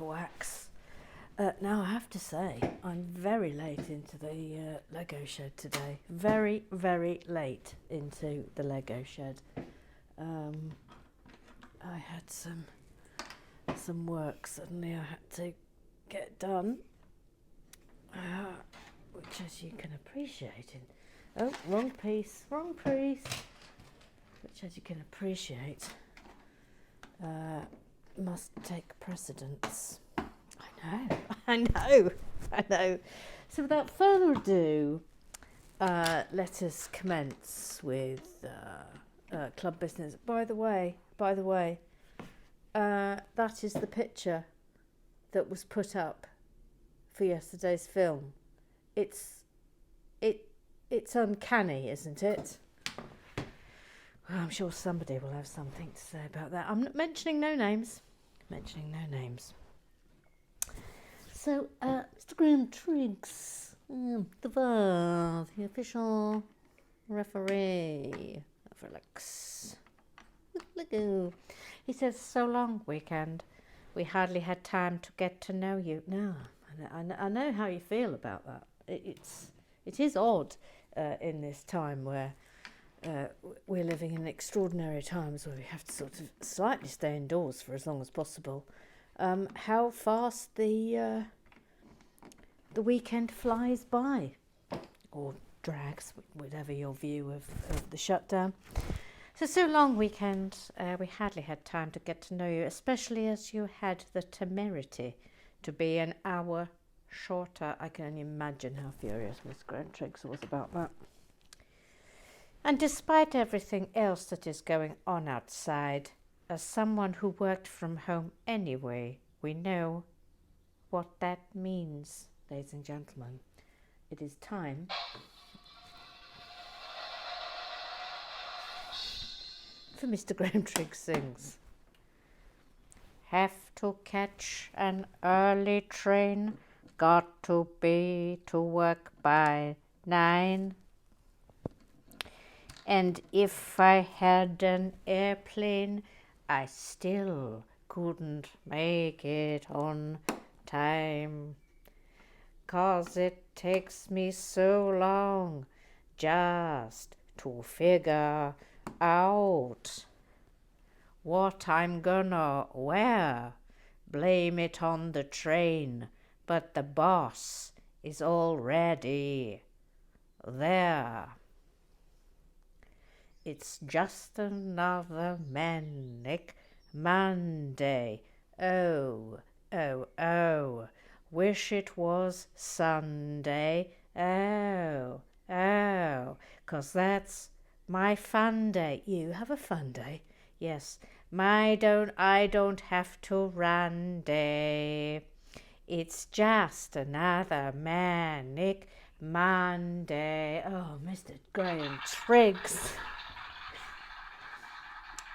for wax. Now I have to say, I'm very late into the Lego shed today. Very, very late into the Lego shed. I had some work suddenly I had to get done, which, as you can appreciate, wrong piece, which, as you can appreciate, must take precedence. I know. So without further ado, let us commence with club business. By the way, that is the picture that was put up for yesterday's film. It's uncanny, isn't it? Well, I'm sure somebody will have something to say about that. I'm not mentioning no names. So, Mr. Graham Triggs, the VAR, the official referee of Alex. He says, "So long, weekend. We hardly had time to get to know you." No, I know how you feel about that. It is odd in this time where we're living in extraordinary times where we have to sort of slightly stay indoors for as long as possible. How fast the weekend flies by, or drags, whatever your view of the shutdown. So long, weekend. We hardly had time to get to know you, especially as you had the temerity to be an hour shorter. I can only imagine how furious Miss Graham Triggs was about that. And despite everything else that is going on outside, as someone who worked from home anyway, we know what that means, ladies and gentlemen. It is time for Mr. Graham Triggs Sings. Have to catch an early train, got to be to work by 9. And if I had an airplane, I still couldn't make it on time. 'Cause it takes me so long just to figure out what I'm gonna wear. Blame it on the train, but the boss is already there. It's just another manic Monday. Oh, wish it was Sunday. Oh, 'cause that's my fun day. You have a fun day? Yes, I don't have to run day. It's just another manic Monday. Oh, Mr. Graham Triggs.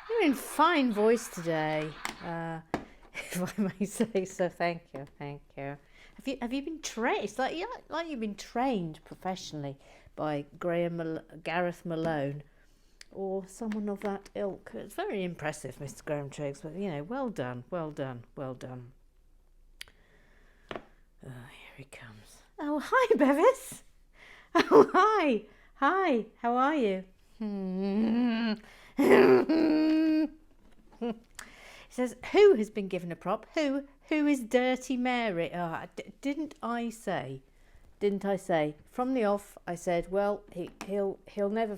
You're in fine voice today, if I may say so. Thank you. Have you been trained? It's like you've been trained professionally by Gareth Malone, or someone of that ilk. It's very impressive, Mr. Graham Triggs. But well done. Oh, here he comes. Oh, hi, Bevis. Oh, hi. How are you? He says, who has been given a prop? Who is Dirty Mary? Oh, didn't I say? From the off, I said, well, he's never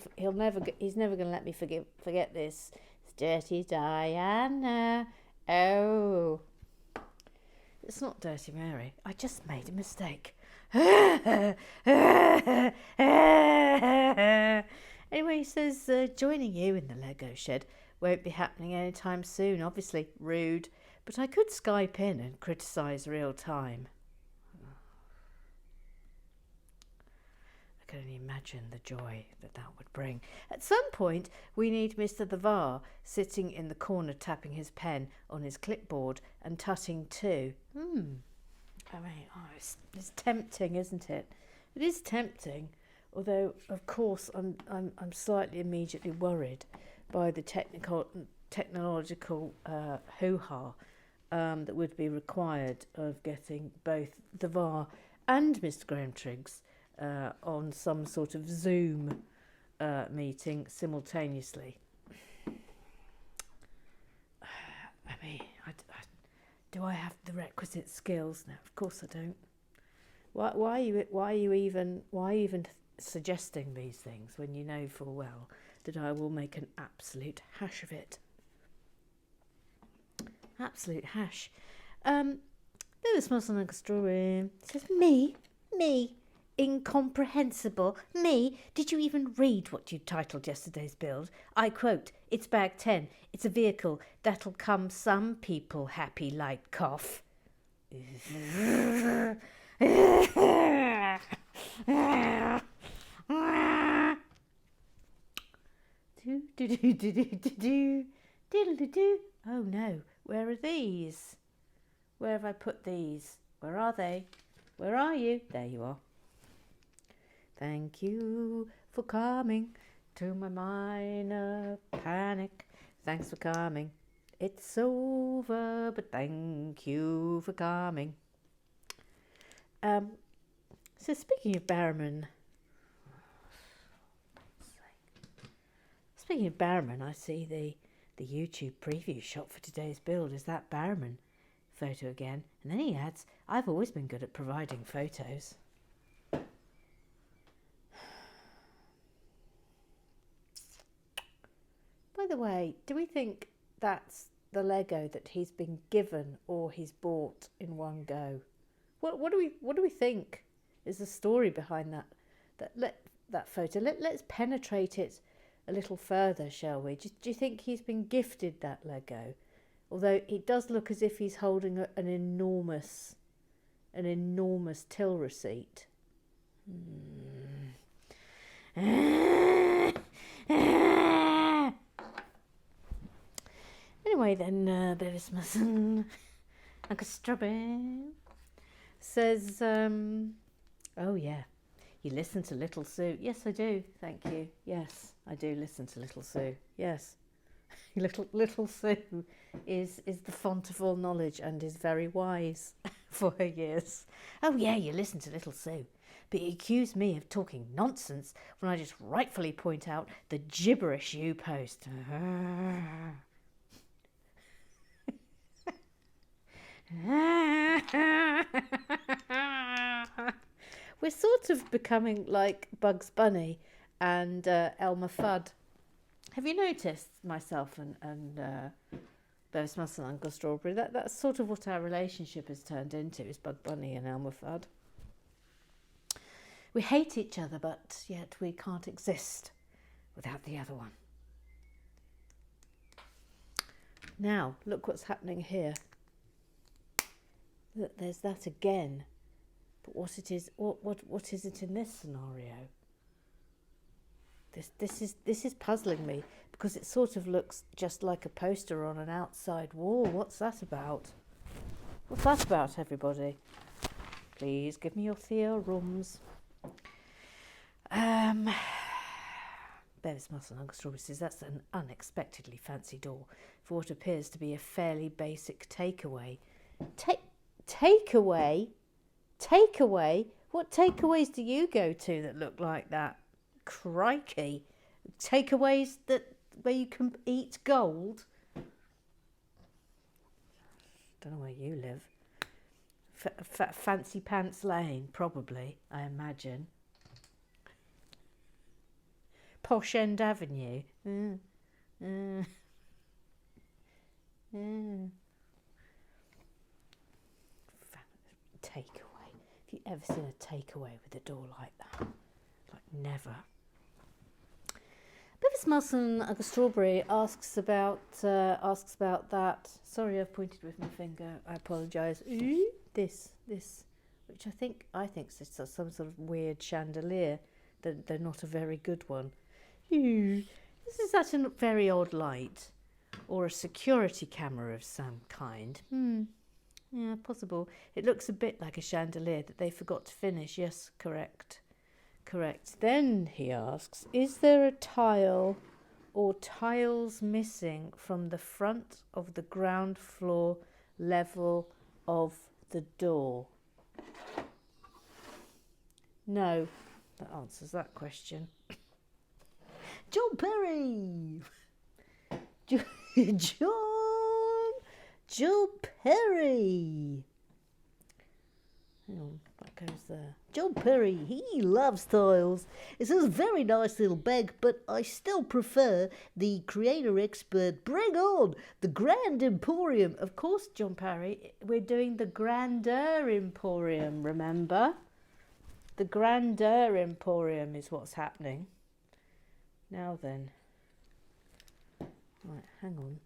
going to let me forget this. It's Dirty Diana. Oh, it's not Dirty Mary. I just made a mistake. Anyway, he says, joining you in the Lego shed won't be happening anytime soon. Obviously, rude, but I could Skype in and criticise real time. I can only imagine the joy that would bring. At some point, we need Mr. The VAR sitting in the corner tapping his pen on his clipboard and tutting too. I mean, it's tempting, isn't it? It is tempting. Although, of course, I'm slightly immediately worried by the technological hoo-ha that would be required of getting both the VAR and Mr. Graham Triggs on some sort of Zoom meeting simultaneously. I mean, do I have the requisite skills? No, of course I don't. Why are you even suggesting these things when you know full well that I will make an absolute hash of it? Absolute hash. This wasn't like a story. It says, me, incomprehensible. Me, did you even read what you titled yesterday's build? I quote, it's bag 10. It's a vehicle that'll come some people happy like cough. Oh no, where are these? Where have I put these? Where are they? Where are you? There you are. Thank you for coming to my minor panic. Thanks for coming. It's over, but thank you for coming. So speaking of Barrowman, I see the YouTube preview shot for today's build is that Barrowman photo again. And then he adds, I've always been good at providing photos. By the way, do we think that's the Lego that he's been given or he's bought in one go? What do we think is the story behind that photo? Let's penetrate it a little further, shall we? Do you think he's been gifted that Lego? Although it does look as if he's holding an enormous till receipt. Anyway, then Bevis Mason, Uncle Strawberry says, oh yeah, you listen to Little Sue. Yes, I do. Thank you. Yes, I do listen to Little Sue. Yes. Little Sue is the font of all knowledge and is very wise for her years. Oh yeah, you listen to Little Sue. But you accuse me of talking nonsense when I just rightfully point out the gibberish you post. We're sort of becoming like Bugs Bunny and Elmer Fudd. Have you noticed, myself and Bevis Muscle and Uncle Strawberry, that's sort of what our relationship has turned into, is Bug Bunny and Elmer Fudd. We hate each other, but yet we can't exist without the other one. Now, look what's happening here. Look, there's that again. But what is it in this scenario? This is puzzling me because it sort of looks just like a poster on an outside wall. What's that about? What's that about, everybody? Please give me your theorems. Bevis Muscle and Uncle Strawberry says that's an unexpectedly fancy door for what appears to be a fairly basic takeaway. Takeaway? Takeaway? What takeaways do you go to that look like that? Crikey. Takeaways where you can eat gold? Don't know where you live. Fancy Pants Lane, probably, I imagine. Posh End Avenue. Takeaway. Have you ever seen a takeaway with a door like that? Like, never. Bevis Musson, Uncle Strawberry, asks about that. Sorry, I've pointed with my finger. I apologise. This, which I think is some sort of weird chandelier. They're not a very good one. This is such a very odd light, or a security camera of some kind. Yeah, possible. It looks a bit like a chandelier that they forgot to finish. Yes, correct. Then he asks, is there a tile or tiles missing from the front of the ground floor level of the door? No, that answers that question. John Perry! John Perry! Hang on, that goes there. John Perry, he loves tiles. It says very nice little bag, but I still prefer the creator expert. Bring on the Grand Emporium. Of course, John Perry, we're doing the Grandeur Emporium, remember? The Grandeur Emporium is what's happening. Now then. Right, hang on.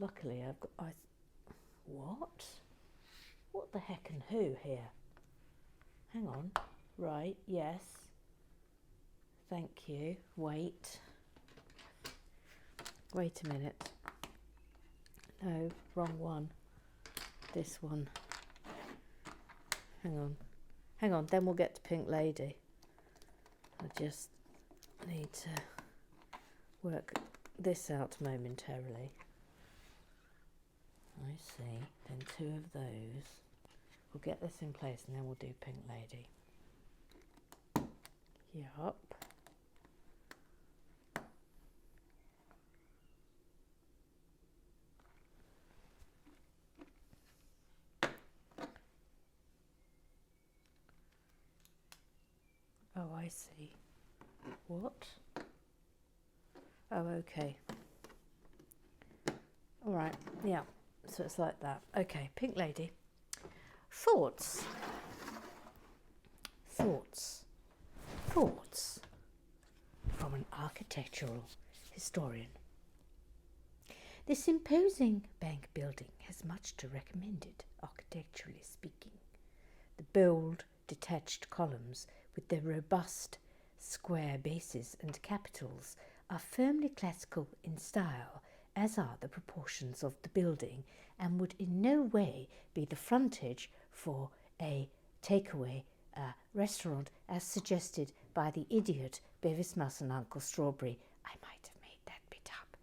Luckily, I've got... What? What the heck and who here? Hang on. Right, yes. Thank you. Wait. Wait a minute. No, wrong one. This one. Hang on. Hang on, then we'll get to Pink Lady. I just need to work this out momentarily. I see. Then 2 of those. We'll get this in place and then we'll do Pink Lady. Yup. Oh, I see. What? Oh, okay. All right, yeah. So it's like that. Okay, Pink Lady. Thoughts. Thoughts. Thoughts from an architectural historian. This imposing bank building has much to recommend it, architecturally speaking. The bold, detached columns with their robust, square bases and capitals are firmly classical in style, as are the proportions of the building, and would in no way be the frontage for a takeaway restaurant as suggested by the idiot Bevis Mus and Uncle Strawberry. I might have made that bit up.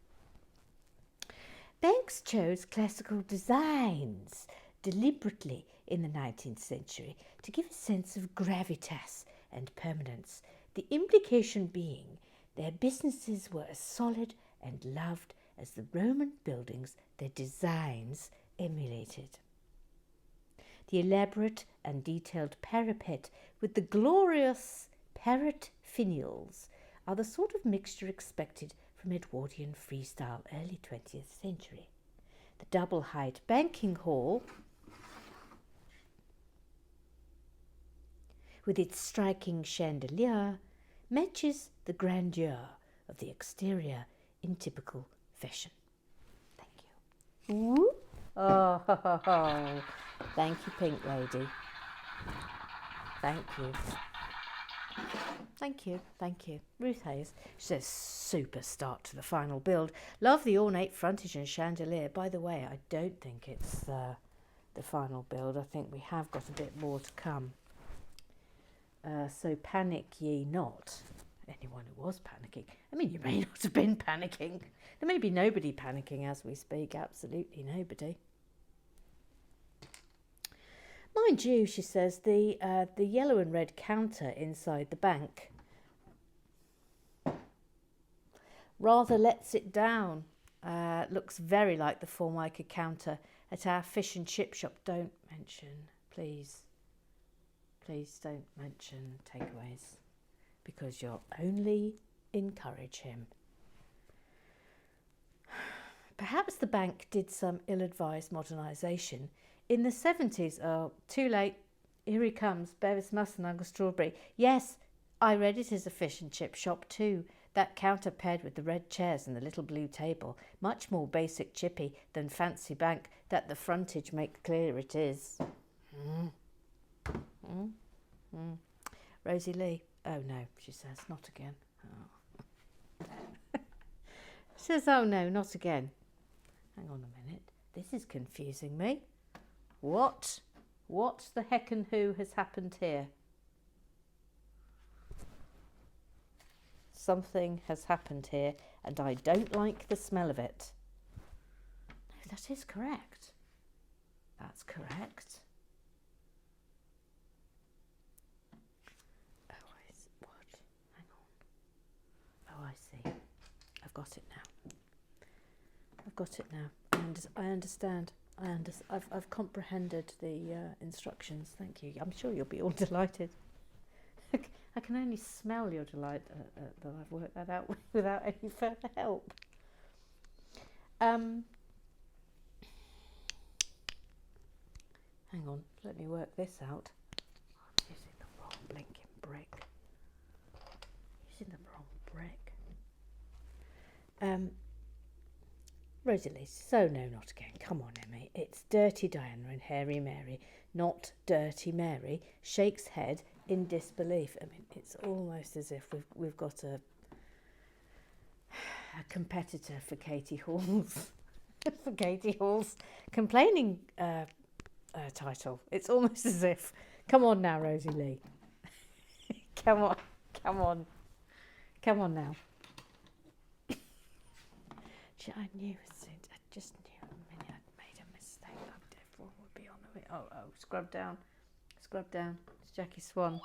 Banks chose classical designs deliberately in the 19th century to give a sense of gravitas and permanence, the implication being their businesses were as solid and loved as the Roman buildings their designs emulated. The elaborate and detailed parapet with the glorious parrot finials are the sort of mixture expected from Edwardian freestyle early 20th century. The double-height banking hall, with its striking chandelier, matches the grandeur of the exterior in typical fashion. Thank you. Ooh. Oh, ho, ho, ho. Thank you, Pink Lady. Thank you. Thank you, thank you. Ruth Hayes. She says, super start to the final build. Love the ornate frontage and chandelier. By the way, I don't think it's the final build. I think we have got a bit more to come. So panic ye not. Anyone who was panicking. I mean, you may not have been panicking. There may be nobody panicking as we speak. Absolutely nobody. Mind you, she says, the yellow and red counter inside the bank rather lets it down. Looks very like the Formica counter at our fish and chip shop. Don't mention, please. Please don't mention takeaways, because you'll only encourage him. Perhaps the bank did some ill-advised modernisation. In the 70s, oh, too late, here he comes, Bevis Mus and Uncle Strawberry. Yes, I read it as a fish and chip shop too. That counter paired with the red chairs and the little blue table, much more basic chippy than fancy bank that the frontage make clear it is. Rosie Lee. Oh no, she says, not again. Oh. She says, oh no, not again. Hang on a minute. This is confusing me. What the heck and who has happened here? Something has happened here and I don't like the smell of it. that is correct. That's correct. Oh, what? Hang on. Oh, I see. I've got it now. I've got it now. I understand. I've comprehended the instructions. Thank you. I'm sure you'll be all delighted. I can only smell your delight that I've worked that out without any further help. Hang on, let me work this out. I'm using the wrong blinking brick. Using the wrong brick. Rosalie, so no, not again. Come on, Emmy. It's Dirty Diana and Hairy Mary, not Dirty Mary. Shakes head in disbelief. I mean, it's almost as if we've got a competitor for Katie Hall's for Katie Hall's complaining title. It's almost as if, come on now, Rosie Lee. come on now. I knew as soon, I just knew the minute I'd made a mistake, everyone would be on the way. Oh, scrub down. It's Jackie Swan.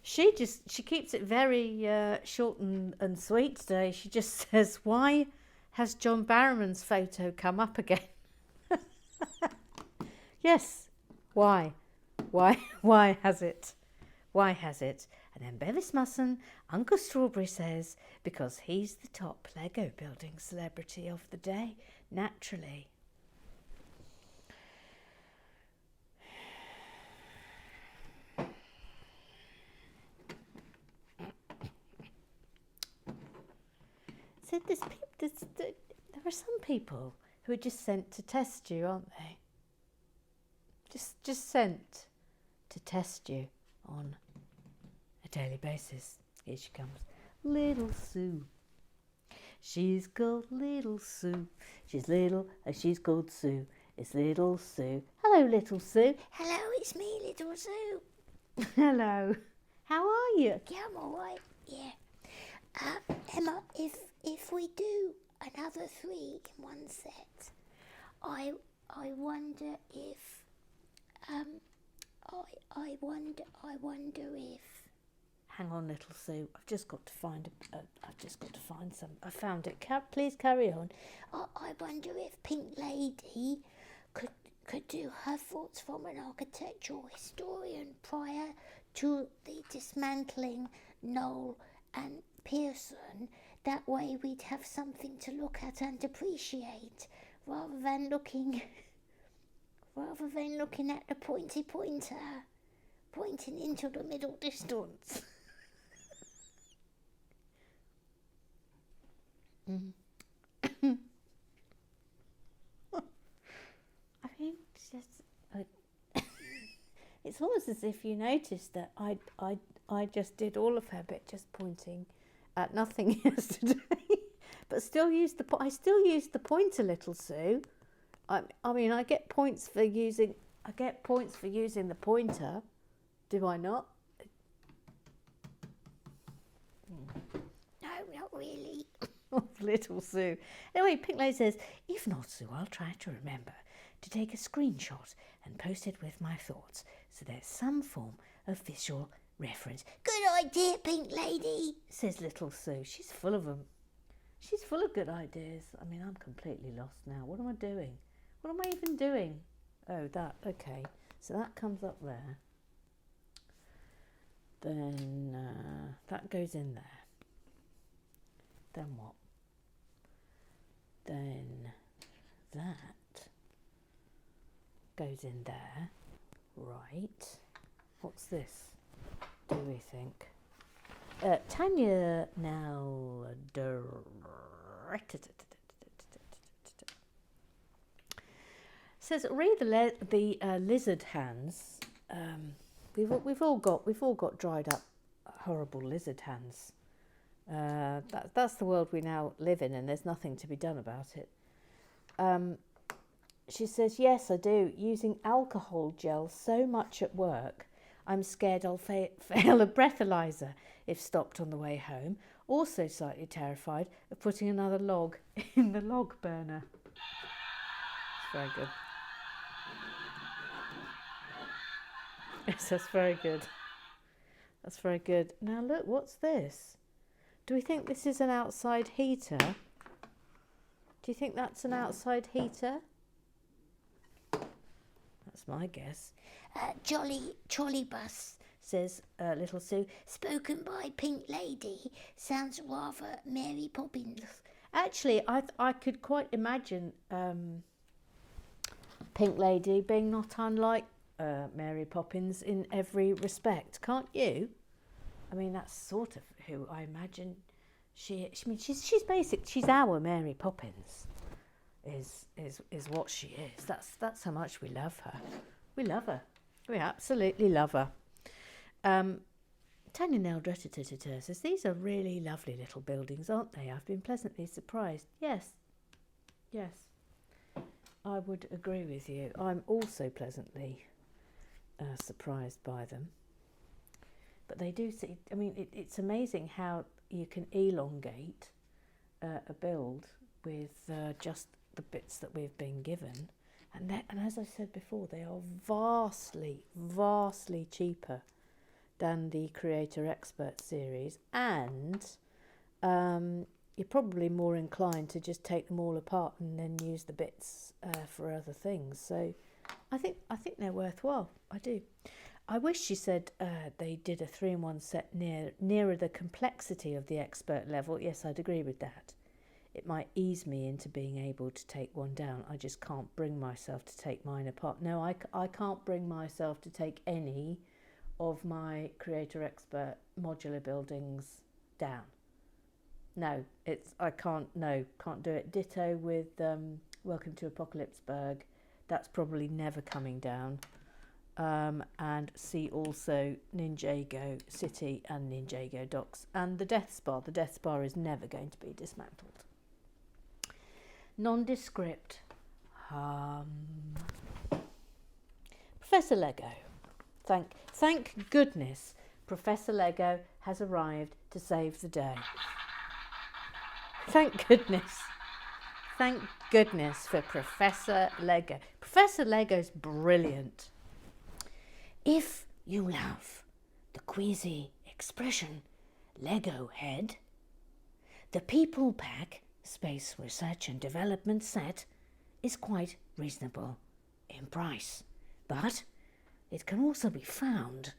She keeps it very short and sweet today. She just says, "Why has John Barrowman's photo come up again?" Yes, why has it? Why has it? And then Bevis Musson, Uncle Strawberry says, because he's the top Lego building celebrity of the day, naturally. So there are some people who are just sent to test you, aren't they? Just sent to test you on a daily basis. Here she comes. Little Sue. She's called Little Sue. She's little and she's called Sue. It's Little Sue. Hello, Little Sue. Hello, it's me, Little Sue. Hello. How are you? Yeah, I'm all right. Yeah. Emma, if we do another 3 in one set, I wonder if I wonder if. Hang on, Little Sue. I've just got to find some. I found it. Please carry on. I wonder if Pink Lady could do her thoughts from an architectural historian prior to the dismantling Knoll and Pearson. That way we'd have something to look at and appreciate, rather than looking at the pointer pointing into the middle distance. I mean, it's almost as if you noticed that I just did all of her bit, just pointing at nothing yesterday, but I still used the pointer, Little Sue. I mean, I get points for using the pointer. Do I not? No, not really. Little Sue. Anyway, Pink Lady says, if not, Sue, I'll try to remember to take a screenshot and post it with my thoughts, so there's some form of visual reference. Good idea, Pink Lady, says Little Sue. She's full of them. She's full of good ideas. I mean, I'm completely lost now. What am I doing? What am I even doing? Oh, that. Okay. So that comes up there. Then that goes in there. Then what? Then that goes in there. Right. What's this? Do we think? Tanya now says read the lizard hands. We've all got dried up horrible lizard hands. That's the world we now live in, and there's nothing to be done about it. She says, yes, I do, using alcohol gel so much at work, I'm scared I'll fail a breathalyzer. if stopped on the way home, also slightly terrified of putting another log in the log burner. It's very good. Yes, that's very good. That's very good. Now look, what's this? Do we think this is an outside heater? Do you think that's an outside heater? That's my guess. Jolly trolley bus, says Little Sue. spoken by Pink Lady. Sounds rather Mary Poppins. Actually, I could quite imagine Pink Lady being not unlike Mary Poppins in every respect, can't you? I mean, that's sort of who I imagine she. I mean, she's basic. She's our Mary Poppins. Is what she is. That's how much we love her. We love her. We absolutely love her. Tanya Neldretta says, these are really lovely little buildings, aren't they? I've been pleasantly surprised. Yes. I would agree with you. I'm also pleasantly surprised by them. But they do see, I mean, it's amazing how you can elongate a build with just the bits that we've been given. And as I said before, they are vastly, vastly cheaper than the Creator Expert series. And you're probably more inclined to just take them all apart and then use the bits for other things. So I think they're worthwhile. I do. I wish she said they did a 3-in-1 set nearer the complexity of the expert level. Yes, I'd agree with that. It might ease me into being able to take one down. I just can't bring myself to take mine apart. No, I can't bring myself to take any of my Creator Expert modular buildings down. No, can't do it. Ditto with Welcome to Apocalypseburg. That's probably never coming down. And see also Ninjago City and Ninjago Docks and the Death Spa. The Death Spa is never going to be dismantled. Nondescript. Professor Lego. Thank goodness Professor Lego has arrived to save the day. Thank goodness. Thank goodness for Professor Lego. Professor Lego's brilliant. If you love the queasy expression Lego head, the People Pack Space Research and Development set is quite reasonable in price, but it can also be found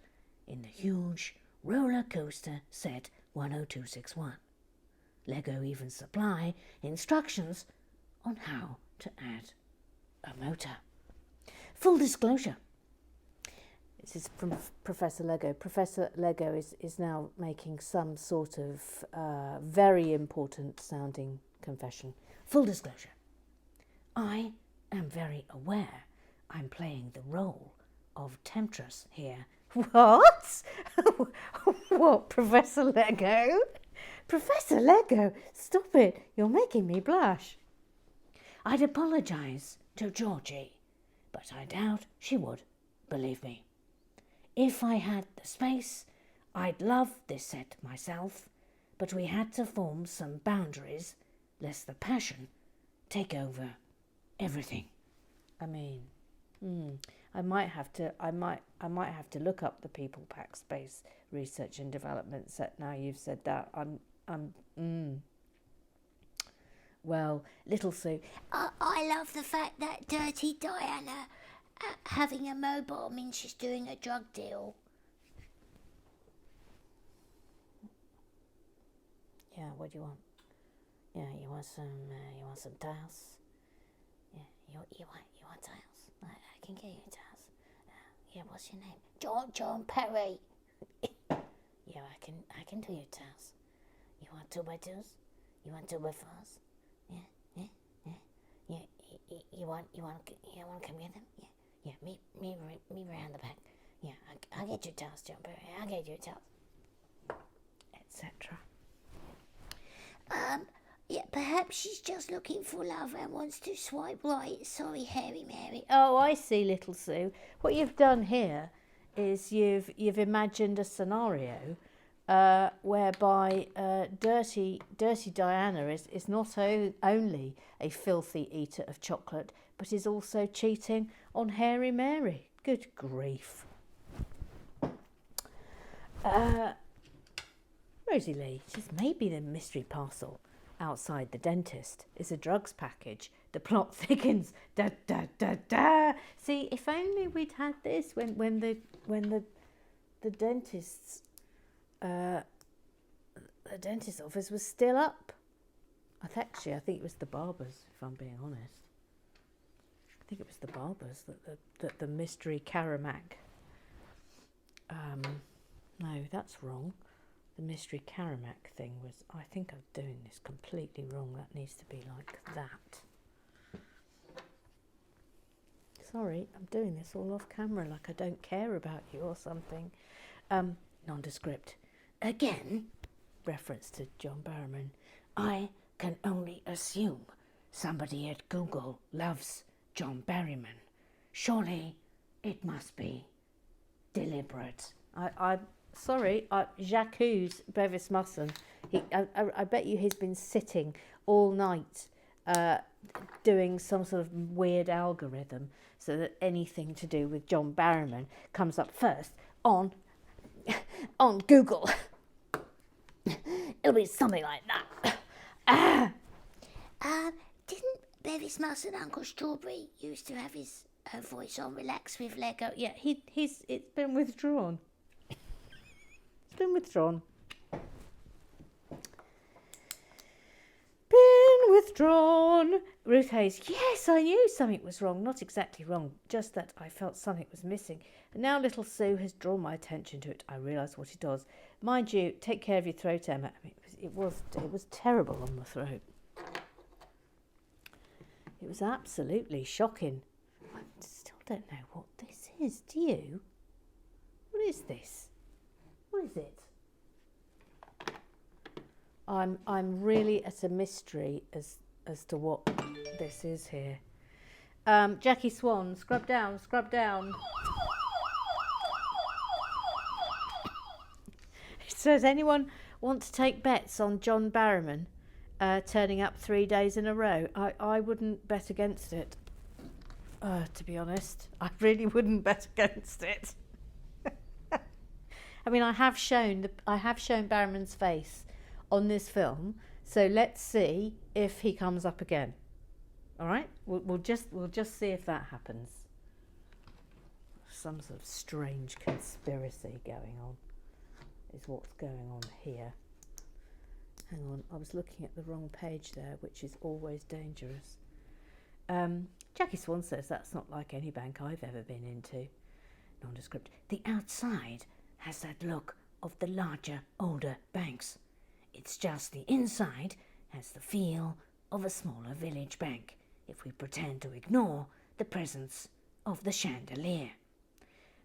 in the huge roller coaster set 10261. Lego even supply instructions on how to add a motor. Full disclosure. This is from Professor Lego. Professor Lego is now making some sort of very important sounding confession. Full disclosure. I am very aware I'm playing the role of Temptress here. What? What, Professor Lego? Professor Lego, stop it. You're making me blush. I'd apologise to Georgie, but I doubt she would believe me. If I had the space, I'd love this set myself, but we had to form some boundaries, lest the passion take over everything. I mean, I might have to look up the People Pack Space Research and Development set now you've said that. Well, Little Sue. I love the fact that Dirty Diana having a mobile means she's doing a drug deal. Yeah, what do you want? Yeah, you want some tiles? Yeah, you want tiles? I can get you tiles. Yeah, what's your name? John Perry. Yeah, I can do you tiles. You want 2x2s? You want 2x4s? Yeah. You want to come get them? Yeah, meet around the back. Yeah, I'll get you tiles, John Perry. I'll get you tiles, etc. Yeah, perhaps she's just looking for love and wants to swipe right. Sorry, Hairy Mary. Oh, I see, Little Sue. What you've done here is you've imagined a scenario whereby Dirty Diana is not only a filthy eater of chocolate, but is also cheating on Hairy Mary. Good grief. Rosie Lee says maybe the mystery parcel outside the dentist is a drugs package. The plot thickens. Da da da da. See, if only we'd had this when the dentist's the dentist's office was still up. I think it was the barbers, if I'm being honest. I think it was the barbers that the mystery Karamak. No, that's wrong. The mystery Karamak thing was. I think I'm doing this completely wrong. That needs to be like that. Sorry, I'm doing this all off camera, like I don't care about you or something. Nondescript. Again, reference to John Barrowman. I can only assume somebody at Google loves John Barrowman. Surely it must be deliberate. I'm sorry, Jacques Bevis Musson. I bet you he's been sitting all night doing some sort of weird algorithm so that anything to do with John Barrowman comes up first on Google. It'll be something like that. Didn't Bevis Mouse and Uncle Strawberry used to have his voice on Relax with Lego? Yeah, it's been withdrawn. It's been withdrawn. Been withdrawn. Ruth Hayes, yes, I knew something was wrong. Not exactly wrong, just that I felt something was missing. And now little Sue has drawn my attention to it. I realise what it does. Mind you, take care of your throat, Emma. I mean, it was terrible on the throat. It was absolutely shocking. I still don't know what this is. Do you? What is this? What is it? I'm really at a mystery as to what this is here. Jackie Swan, scrub down, scrub down. It says, anyone want to take bets on John Barrowman turning up 3 days in a row? I wouldn't bet against it. To be honest, I really wouldn't bet against it. I mean, I have shown Barrowman's face on this film, so let's see if he comes up again. All right, we'll just see if that happens. Some sort of strange conspiracy going on is what's going on here. Hang on, I was looking at the wrong page there, which is always dangerous. Jackie Swan says that's not like any bank I've ever been into. Nondescript. The outside has that look of the larger, older banks. It's just the inside has the feel of a smaller village bank, if we pretend to ignore the presence of the chandelier.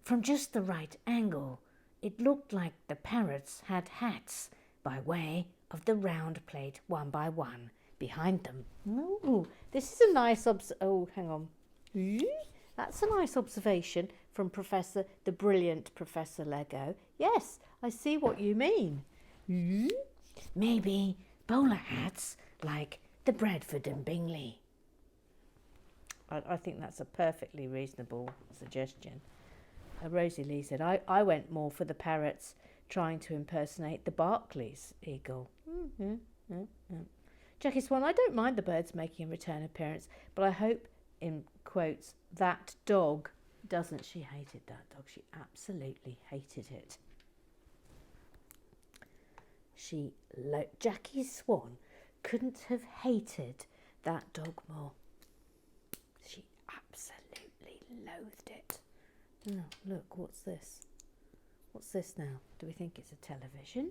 From just the right angle, it looked like the parrots had hats by way of the round plate 1 by 1 behind them. Ooh, this is a nice hang on. That's a nice observation from the brilliant Professor Lego. Yes, I see what you mean. Maybe bowler hats like the Bradford and Bingley. I think that's a perfectly reasonable suggestion. Rosie Lee said, I went more for the parrots trying to impersonate the Barclays eagle. Jackie Swan, I don't mind the birds making a return appearance, but I hope, in quotes, that dog doesn't. She hated that dog. She absolutely hated it. Jackie Swan couldn't have hated that dog more. She absolutely loathed it. Oh, look, what's this? What's this now? Do we think it's a television?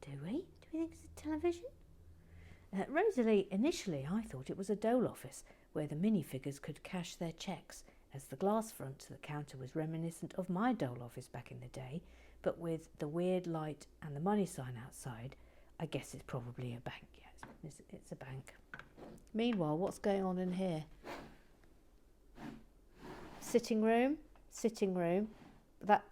Do we? Do we think it's a television? Rosalie, initially I thought it was a dole office where the minifigures could cash their cheques, as the glass front to the counter was reminiscent of my dole office back in the day, but with the weird light and the money sign outside, I guess it's probably a bank. Yes, it's a bank. Meanwhile, what's going on in here? Sitting room. That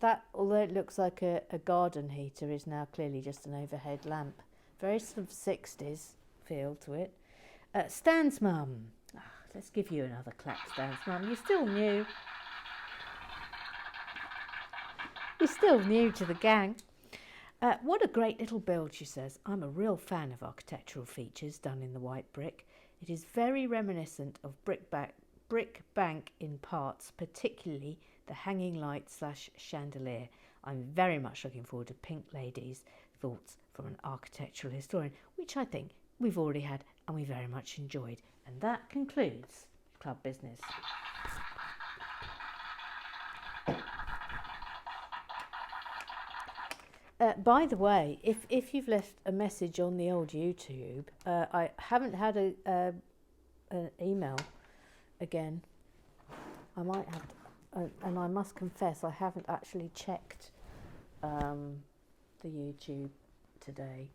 that, although it looks like a garden heater, is now clearly just an overhead lamp. Very sort of 60s feel to it. Stan's mum. Let's give you another clap, Stan's mum. You're still new. You're still new to the gang. What a great little build, she says. I'm a real fan of architectural features done in the white brick. It is very reminiscent of brick bank in parts, particularly the hanging light / chandelier. I'm very much looking forward to Pink Lady's thoughts from an architectural historian, which I think we've already had and we very much enjoyed. And that concludes Club Business. By the way, if you've left a message on the old YouTube, I haven't had an email again. I might have to, and I must confess I haven't actually checked the YouTube today.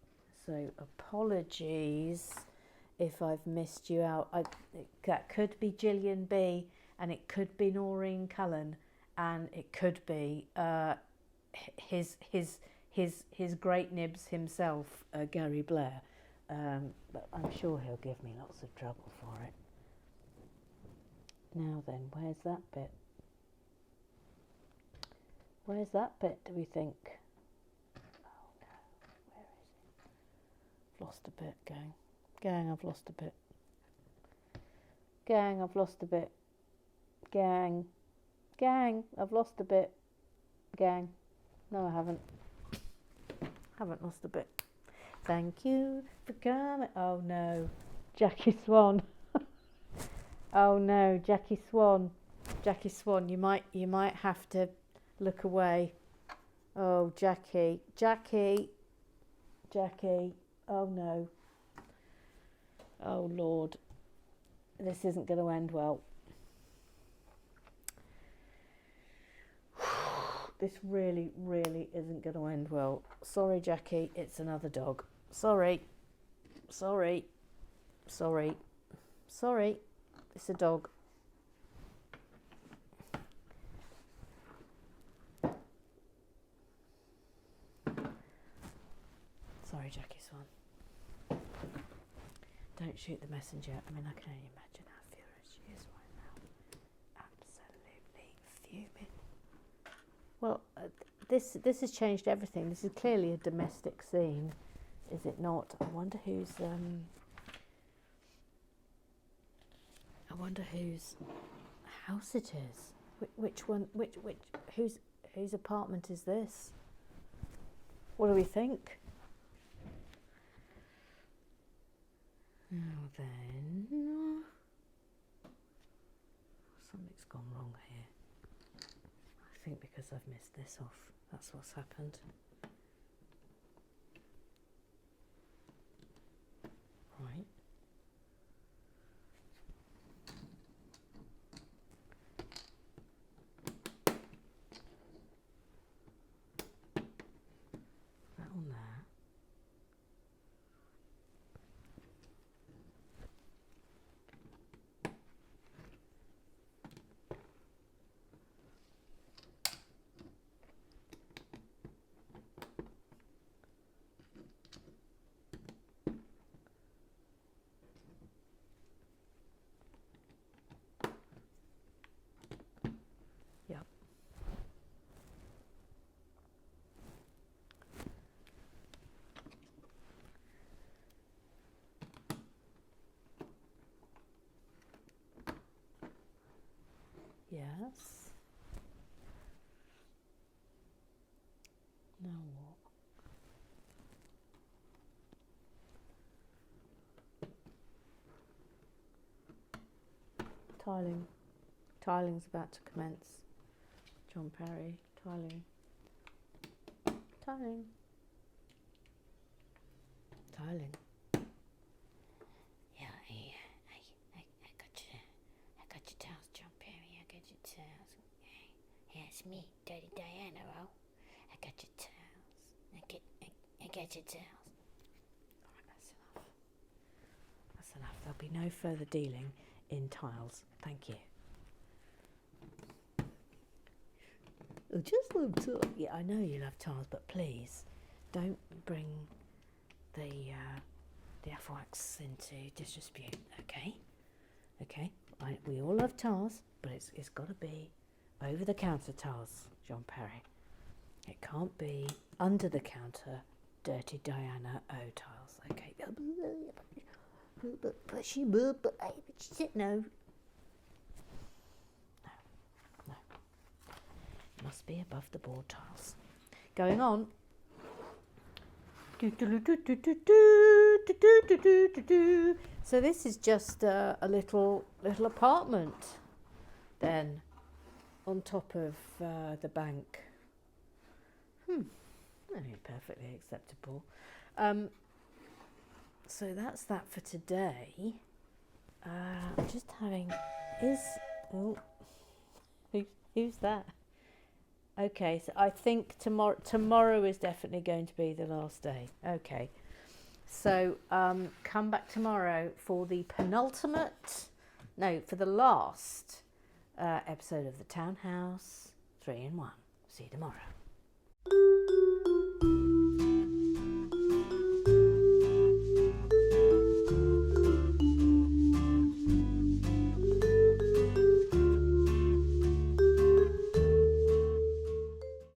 So apologies if I've missed you out. That could be Gillian B, and it could be Noreen Cullen, and it could be his great nibs himself, Gary Blair. But I'm sure he'll give me lots of trouble for it. Now then, where's that bit? Where's that bit, do we think? Oh no, where is it? I've lost a bit, gang. Gang, I've lost a bit. Gang, I've lost a bit. Gang. Gang, I've lost a bit. Gang. No, I haven't. Haven't lost a bit. Thank you for coming. Oh no, Jackie Swan. Oh no, Jackie Swan. Jackie Swan, you might have to look away. Oh, Jackie. Oh no. Oh Lord. This isn't going to end well. This really, really isn't going to end well. Sorry, Jackie, it's another dog. Sorry. It's a dog. Sorry, Jackie Swan. Don't shoot the messenger. I mean, I can only imagine how furious she is right now. Absolutely fuming. Well, this has changed everything. This is clearly a domestic scene, is it not? I wonder whose house it is. Which one? Whose apartment is this? What do we think? Now then, something's gone wrong here. I think because I've missed this off. That's what's happened. Right. That on there. Yes. Now what? Tiling. Tiling's about to commence. John Perry. Tiling. Tiling. Tiling. Yeah, I got your towels, John Perry. I got your towels. Yeah, it's me, Dirty Diana. Oh, I got your towels. I got your towels. All right, that's enough. That's enough. There'll be no further dealing in tiles. Thank you. I just love tiles. Yeah, I know you love tiles, but please don't bring the wax into disrepute, okay? Okay, we all love tiles, but it's got to be over-the-counter tiles, John Perry. It can't be under-the-counter dirty Diana O tiles, okay? But she said no. No. It must be above-the-board tiles. Going on. So this is just a little apartment then on top of the bank. Only perfectly acceptable. So that's that for today. I'm just having who's that? Okay, so I think tomorrow is definitely going to be the last day. Okay, so come back tomorrow for the last episode of the Townhouse 3-in-1. See you tomorrow.